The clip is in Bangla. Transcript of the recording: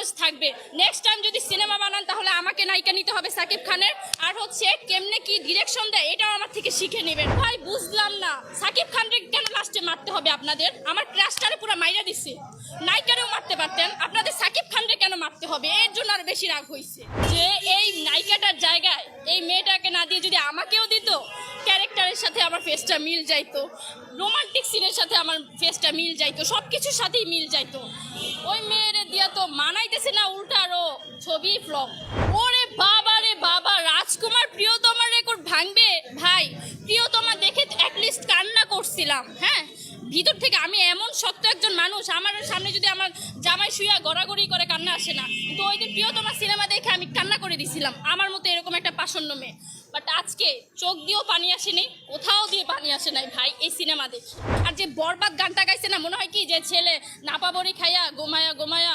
নলেজ থাকবে। নেক্সট টাইম যদি সিনেমা বানান তাহলে আমাকে নায়িকা নিতে হবে সাকিব খানের, আর হচ্ছে কেমনে কি ডিরেকশন দেয় এটাও আমার থেকে শিখে নেবেন। ভাই বুঝলাম না সাকিব খানকে কেন লাস্টে মারতে হবে আপনাদের? আমার ক্রাশটারে পুরো মাইরা দিচ্ছে, নায়িকারেও মারতে পারতেন, আপনাদের সাকিব খানকে কেন মারতে হবে? এর জন্য আরো বেশি রাগ হয়েছে যে এই নায়িকাটার জায়গায় এই মেয়েটাকে না দিয়ে যদি আমাকেও দিত, ক্যারেক্টারের সাথে আমার ফেসটা মিল যাইতো, রোমান্টিক সিনের সাথে আমার ফেসটা মিল যাইতো, সব কিছুর সাথেই মিল যাইতো। ওই মেয়েরে দিয়া তো মানাইতেছে না, উল্টা আরো ছবি ফ্লপ। ওরে বাবা রে বাবা, রাজকুমার প্রিয়তমার রেকর্ড ভাঙবে ভাই। প্রিয়তমা দেখে অ্যাটলিস্ট কান্না করছিলাম, হ্যাঁ ভিতর থেকে। আমি এমন শক্ত একজন মানুষ, আমার সামনে যদি আমার জামাই শুয়া গড়াগড়ি করে কান্না আসে না, কিন্তু ওই দিন প্রিয়তমা সিনেমা দেখে আমি কান্না করে দিছিলাম, আমার মতো এরকম একটা পাষণ্য মেয়ে। বাট আজকে চোখ দিয়েও পানি আসেনি, কোথাও দিয়ে পানি আসে নাই ভাই এই সিনেমা দেখে। আর যে বরবাদ গানটা গাইছে না, মনে হয় কি যে ছেলে নাপা বড়ি খাইয়া গোমায়া গোমায়া